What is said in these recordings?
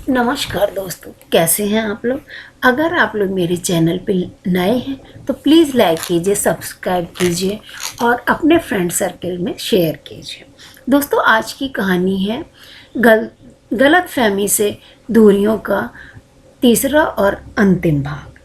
नमस्कार दोस्तों, कैसे हैं आप लोग। अगर आप लोग मेरे चैनल पे नए हैं तो प्लीज़ लाइक कीजिए, सब्सक्राइब कीजिए और अपने फ्रेंड सर्कल में शेयर कीजिए। दोस्तों, आज की कहानी है गलतफहमी से दूरियों का तीसरा और अंतिम भाग।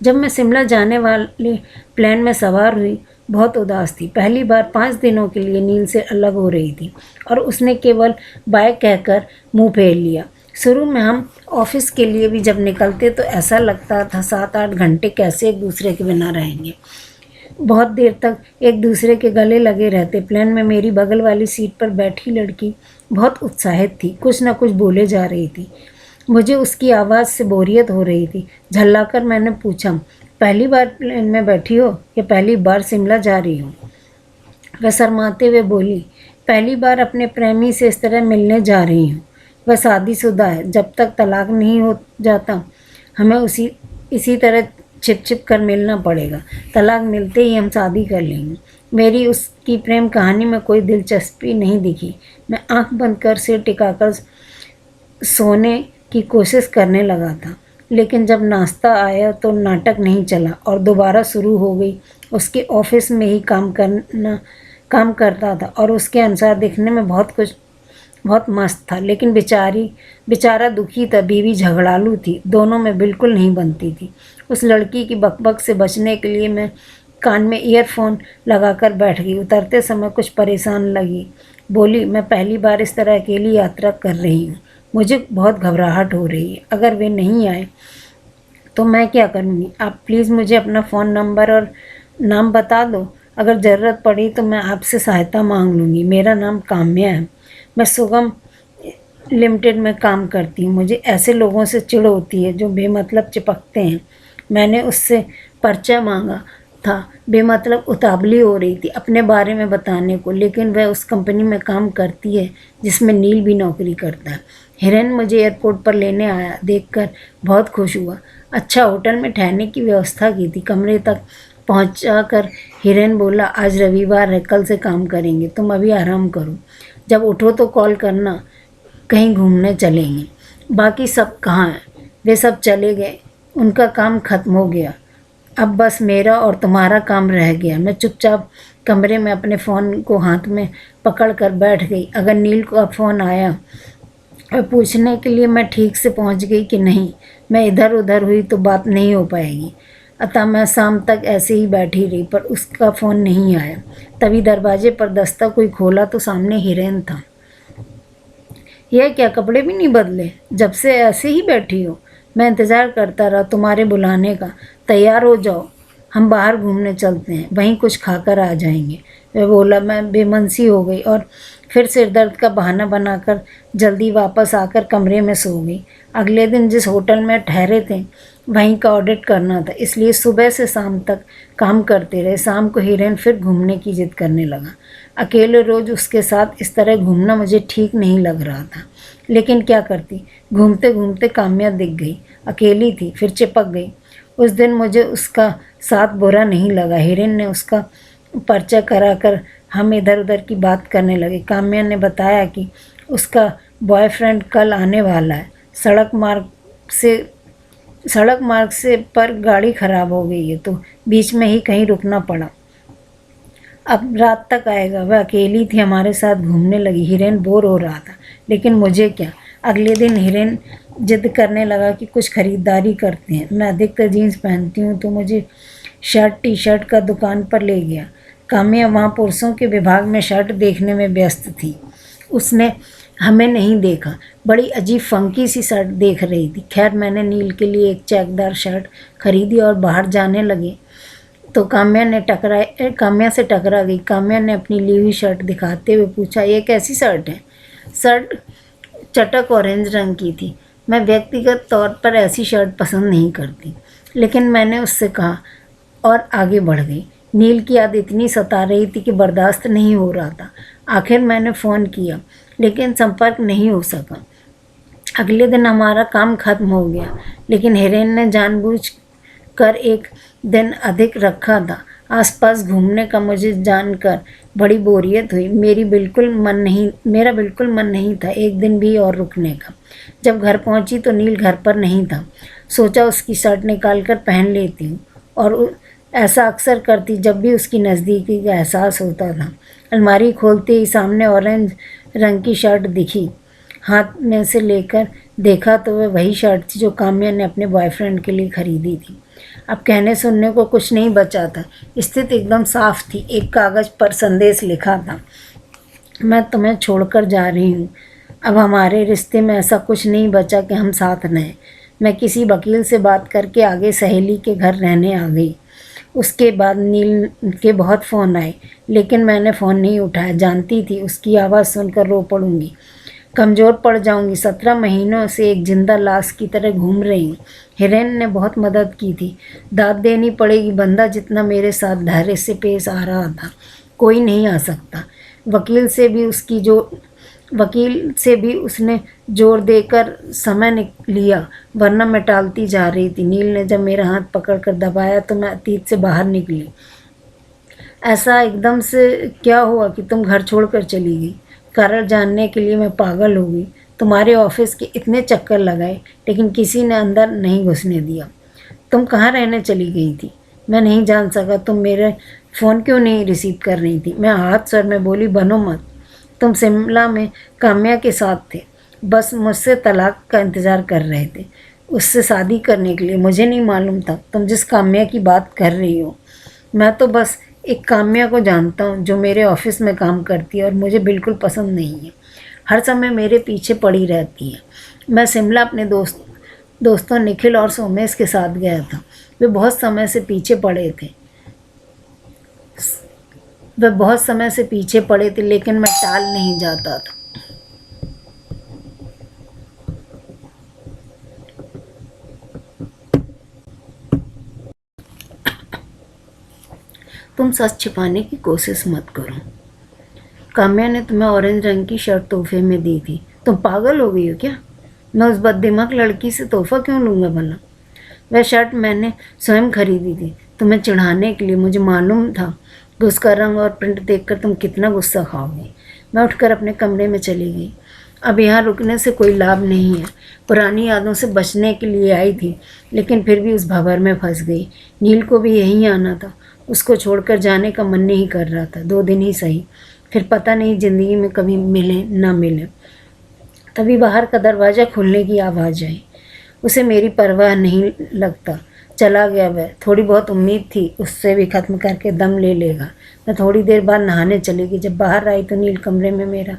जब मैं शिमला जाने वाले प्लेन में सवार हुई, बहुत उदास थी। पहली बार 5 दिनों के लिए नील से अलग हो रही थी और उसने केवल बाय कहकर मुंह फेर लिया। शुरू में हम ऑफिस के लिए भी जब निकलते तो ऐसा लगता था 7-8 घंटे कैसे एक दूसरे के बिना रहेंगे। बहुत देर तक एक दूसरे के गले लगे रहते। प्लेन में मेरी बगल वाली सीट पर बैठी लड़की बहुत उत्साहित थी, कुछ न कुछ बोले जा रही थी। मुझे उसकी आवाज़ से बोरियत हो रही थी। झल्लाकर मैंने पूछा, पहली बार प्लेन में बैठी हो या पहली बार शिमला जा रही हो? वह शर्माते हुए बोली, पहली बार अपने प्रेमी से इस तरह मिलने जा रही हूँ। वह शादीशुदा है, जब तक तलाक नहीं हो जाता हमें इसी तरह छिप छिप कर मिलना पड़ेगा। तलाक मिलते ही हम शादी कर लेंगे। मेरी उसकी प्रेम कहानी में कोई दिलचस्पी नहीं दिखी। मैं आंख बंद कर सिर टिकाकर सोने की कोशिश करने लगा था, लेकिन जब नाश्ता आया तो नाटक नहीं चला और दोबारा शुरू हो गई। उसके ऑफिस में ही काम करता था और उसके अनुसार दिखने में बहुत मस्त था, लेकिन बेचारा दुखी था। बीवी झगड़ालू थी, दोनों में बिल्कुल नहीं बनती थी। उस लड़की की बकबक से बचने के लिए मैं कान में ईयरफोन लगाकर बैठ गई। उतरते समय कुछ परेशान लगी, बोली, मैं पहली बार इस तरह अकेली यात्रा कर रही हूँ। मुझे बहुत घबराहट हो रही है। अगर वे नहीं आए तो मैं क्या करूँगी? आप प्लीज़ मुझे अपना फ़ोन नंबर और नाम बता दो। अगर ज़रूरत पड़ी तो मैं आपसे सहायता मांग लूँगी। मेरा नाम काम्या है। मैं सुगम लिमिटेड में काम करती हूँ। मुझे ऐसे लोगों से चिढ़ होती है जो बेमतलब चिपकते हैं। मैंने उससे परिचय मांगा था। बेमतलब उतावली हो रही थी अपने बारे में बताने को, लेकिन वह उस कंपनी में काम करती है जिसमें नील भी नौकरी करता है। हिरेन मुझे एयरपोर्ट पर लेने आया, देखकर बहुत खुश हुआ। अच्छा, होटल में ठहरने की व्यवस्था की थी। कमरे तक पहुंचाकर हिरेन बोला, आज रविवार है, कल से काम करेंगे, तुम अभी आराम करो। जब उठो तो कॉल करना, कहीं घूमने चलेंगे। बाकी सब कहाँ हैं? वे सब चले गए, उनका काम खत्म हो गया। अब बस मेरा और तुम्हारा काम रह गया। मैं चुपचाप कमरे में अपने फ़ोन को हाथ में पकड़ कर बैठ गई। अगर नील का फ़ोन आया और पूछने के लिए मैं ठीक से पहुंच गई कि नहीं, मैं इधर उधर हुई तो बात नहीं हो पाएगी। अतः मैं शाम तक ऐसे ही बैठी रही, पर उसका फ़ोन नहीं आया। तभी दरवाजे पर दस्तक हुई, खोला तो सामने हिरेन था। यह क्या, कपड़े भी नहीं बदले? जब से ऐसे ही बैठी हो? मैं इंतज़ार करता रहा तुम्हारे बुलाने का। तैयार हो जाओ, हम बाहर घूमने चलते हैं, वहीं कुछ खाकर आ जाएंगे। वह बोला। मैं बेमनसी हो गई और फिर सिर दर्द का बहाना बनाकर जल्दी वापस आकर कमरे में सो गई। अगले दिन जिस होटल में ठहरे थे वहीं का ऑडिट करना था, इसलिए सुबह से शाम तक काम करते रहे। शाम को हिरेन फिर घूमने की जिद करने लगा। अकेले रोज़ उसके साथ इस तरह घूमना मुझे ठीक नहीं लग रहा था, लेकिन क्या करती। घूमते घूमते काम्या दिख गई। अकेली थी, फिर चिपक गई। उस दिन मुझे उसका साथ बुरा नहीं लगा। हिरेन ने उसका परिचय कराकर हम इधर उधर की बात करने लगे। काम्या ने बताया कि उसका बॉयफ्रेंड कल आने वाला है। सड़क मार्ग से पर गाड़ी खराब हो गई है तो बीच में ही कहीं रुकना पड़ा। अब रात तक आएगा। वह अकेली थी, हमारे साथ घूमने लगी। हिरेन बोर हो रहा था, लेकिन मुझे क्या। अगले दिन हिरेन जिद करने लगा कि कुछ खरीदारी करते हैं। मैं अधिकतर जीन्स पहनती हूँ तो मुझे शर्ट टी शर्ट का दुकान पर ले गया। काम्या वहाँ पुरुषों के विभाग में शर्ट देखने में व्यस्त थी। उसने हमें नहीं देखा। बड़ी अजीब फंकी सी शर्ट देख रही थी। खैर, मैंने नील के लिए एक चेकदार शर्ट खरीदी और बाहर जाने लगे तो काम्या से टकरा गई। काम्या ने अपनी ली हुई शर्ट दिखाते हुए पूछा, ये कैसी शर्ट है? शर्ट चटक ऑरेंज रंग की थी। मैं व्यक्तिगत तौर पर ऐसी शर्ट पसंद नहीं करती, लेकिन मैंने उससे कहा और आगे बढ़ गई। नील की याद इतनी सता रही थी कि बर्दाश्त नहीं हो रहा था। आखिर मैंने फ़ोन किया, लेकिन संपर्क नहीं हो सका। अगले दिन हमारा काम खत्म हो गया, लेकिन हिरेन ने जानबूझकर एक दिन अधिक रखा था। आसपास घूमने का मुझे जानकर बड़ी बोरियत हुई। मेरा बिल्कुल मन नहीं था एक दिन भी और रुकने का। जब घर पहुंची तो नील घर पर नहीं था। सोचा उसकी शर्ट निकाल कर पहन लेती हूँ, और ऐसा अक्सर करती जब भी उसकी नज़दीकी का एहसास होता था। अलमारी खोलते ही सामने ऑरेंज रंग की शर्ट दिखी। हाथ में से लेकर देखा तो वह वही शर्ट थी जो काम्या ने अपने बॉयफ्रेंड के लिए खरीदी थी। अब कहने सुनने को कुछ नहीं बचा था। स्थिति एकदम साफ थी। एक कागज़ पर संदेश लिखा था, मैं तुम्हें छोड़कर जा रही हूँ। अब हमारे रिश्ते में ऐसा कुछ नहीं बचा कि हम साथ रहें। मैं किसी वकील से बात करके आगे सहेली के घर रहने आ गई। उसके बाद नील के बहुत फ़ोन आए, लेकिन मैंने फ़ोन नहीं उठाया। जानती थी उसकी आवाज़ सुनकर रो पड़ूंगी, कमज़ोर पड़ जाऊंगी। 17 महीनों से एक जिंदा लाश की तरह घूम रही हूँ। हिरेन ने बहुत मदद की थी। दाद देनी पड़ेगी। बंदा जितना मेरे साथ धैर्य से पेश आ रहा था, कोई नहीं आ सकता। वकील से भी उसने जोर देकर समय लिया, वरना मैं टालती जा रही थी। नील ने जब मेरा हाथ पकड़कर दबाया तो मैं अतीत से बाहर निकली। ऐसा एकदम से क्या हुआ कि तुम घर छोड़कर चली गई? कारण जानने के लिए मैं पागल हो गई। तुम्हारे ऑफिस के इतने चक्कर लगाए, लेकिन किसी ने अंदर नहीं घुसने दिया। तुम कहाँ रहने चली गई थी? मैं नहीं जान सका। तुम मेरे फ़ोन क्यों नहीं रिसीव कर रही थी? मैं हाथ सर में बोली, बनो मत। तुम शिमला में काम्या के साथ थे, बस मुझसे तलाक का इंतज़ार कर रहे थे, उससे शादी करने के लिए। मुझे नहीं मालूम था तुम जिस काम्या की बात कर रही हो। मैं तो बस एक काम्या को जानता हूँ जो मेरे ऑफिस में काम करती है और मुझे बिल्कुल पसंद नहीं है। हर समय मेरे पीछे पड़ी रहती है। मैं शिमला अपने दोस्तों निखिल और सोमेश के साथ गया था। वे बहुत समय से पीछे पड़े थे, लेकिन मैं टाल नहीं जाता था। तुम सच छिपाने की कोशिश मत करो। काम्या ने तुम्हें ऑरेंज रंग की शर्ट तोहफे में दी थी। तुम पागल हो गई हो क्या? मैं उस बददिमाग लड़की से तोहफा क्यों लूँगा भला? वह शर्ट मैंने स्वयं खरीदी थी, तुम्हें चिढ़ाने के लिए। मुझे मालूम था कि उसका रंग और प्रिंट देखकर तुम कितना गुस्सा खाओगे। मैं उठकर अपने कमरे में चली गई। अब यहाँ रुकने से कोई लाभ नहीं है। पुरानी यादों से बचने के लिए आई थी, लेकिन फिर भी उस भंवर में फंस गई। नील को भी यहीं आना था। उसको छोड़कर जाने का मन नहीं कर रहा था। 2 दिन ही सही, फिर पता नहीं ज़िंदगी में कभी मिले ना मिले। तभी बाहर का दरवाज़ा खुलने की आवाज़ आई। उसे मेरी परवाह नहीं लगता। चला गया वह। थोड़ी बहुत उम्मीद थी उससे भी ख़त्म करके दम ले लेगा। मैं थोड़ी देर बाद नहाने चली गई। जब बाहर आई तो नील कमरे में मेरा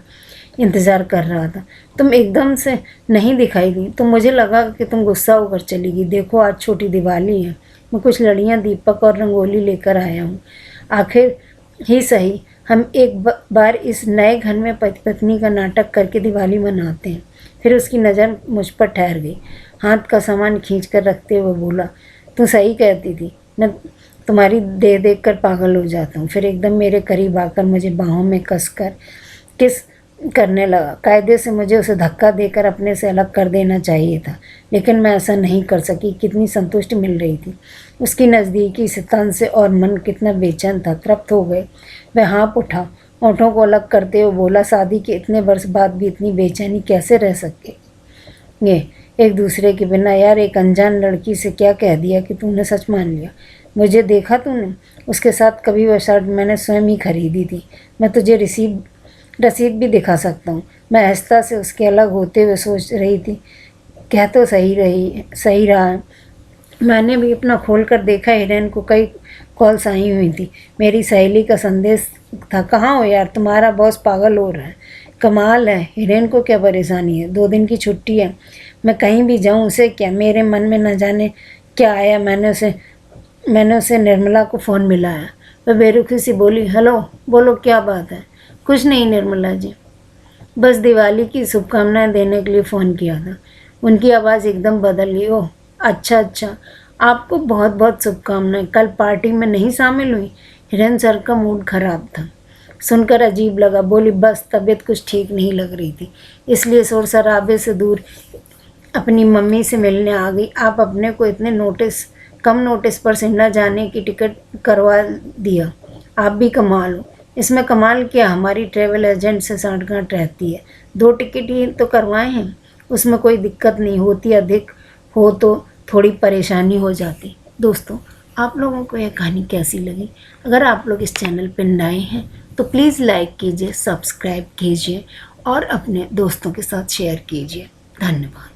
इंतज़ार कर रहा था। तुम एकदम से नहीं दिखाई दी तो मुझे लगा कि तुम गुस्सा होकर चली गई। देखो, आज छोटी दिवाली है। मैं कुछ लड़ियाँ, दीपक और रंगोली लेकर आया हूँ। आखिर ही सही हम एक बार इस नए घर में पति पत्नी का नाटक करके दिवाली मनाते हैं। फिर उसकी नज़र मुझ पर ठहर गई। हाथ का सामान खींच कर रखते हुए बोला, तू सही कहती थी। मैं तुम्हारी देख कर पागल हो जाता हूँ। फिर एकदम मेरे करीब आकर मुझे बाहों में कसकर किस करने लगा। कायदे से मुझे उसे धक्का देकर अपने से अलग कर देना चाहिए था, लेकिन मैं ऐसा नहीं कर सकी। कितनी संतुष्टि मिल रही थी उसकी नज़दीकी से। तन से और मन कितना बेचैन था। तृप्त हो गए। वह हाँफ उठा, होठों को अलग करते हुए बोला, शादी के इतने वर्ष बाद भी इतनी बेचैनी कैसे रह सके ये एक दूसरे के बिना? यार, एक अनजान लड़की से क्या कह दिया कि तूने सच मान लिया? मुझे देखा तूने? उसके साथ कभी वह शर्ट मैंने स्वयं ही खरीदी थी। मैं तुझे रसीद भी दिखा सकता हूँ। मैं आहिस्ता से उसके अलग होते हुए सोच रही थी, क्या तो सही रहा है। मैंने भी अपना खोल कर देखा। हिरेन को कई कॉल्स आई हुई थी। मेरी सहेली का संदेश था, कहाँ हो यार, तुम्हारा बॉस पागल हो रहा है। कमाल है, हिरेन को क्या परेशानी है? 2 दिन की छुट्टी है, मैं कहीं भी जाऊँ उसे क्या? मेरे मन में न जाने क्या आया। मैंने उसे निर्मला को फ़ोन मिलाया। वह बेरुखी सी बोली, हेलो, बोलो क्या बात है? कुछ नहीं निर्मला जी, बस दिवाली की शुभकामनाएं देने के लिए फ़ोन किया था। उनकी आवाज़ एकदम बदल गई। ओह अच्छा, आपको बहुत बहुत शुभकामनाएं। कल पार्टी में नहीं शामिल हुई? हिरेन सर का मूड खराब था। सुनकर अजीब लगा। बोली, बस तबीयत कुछ ठीक नहीं लग रही थी, इसलिए शोर शराबे से दूर अपनी मम्मी से मिलने आ गई। आप अपने को इतने कम नोटिस पर शिमला जाने की टिकट करवा दिया, आप भी कमाल हो। इसमें कमाल क्या, हमारी ट्रैवल एजेंट से साठगांठ रहती है। 2 टिकट ही तो करवाए हैं, उसमें कोई दिक्कत नहीं होती। अधिक हो तो थोड़ी परेशानी हो जाती। दोस्तों, आप लोगों को यह कहानी कैसी लगी? अगर आप लोग इस चैनल पर नए हैं तो प्लीज़ लाइक कीजिए, सब्सक्राइब कीजिए और अपने दोस्तों के साथ शेयर कीजिए। धन्यवाद।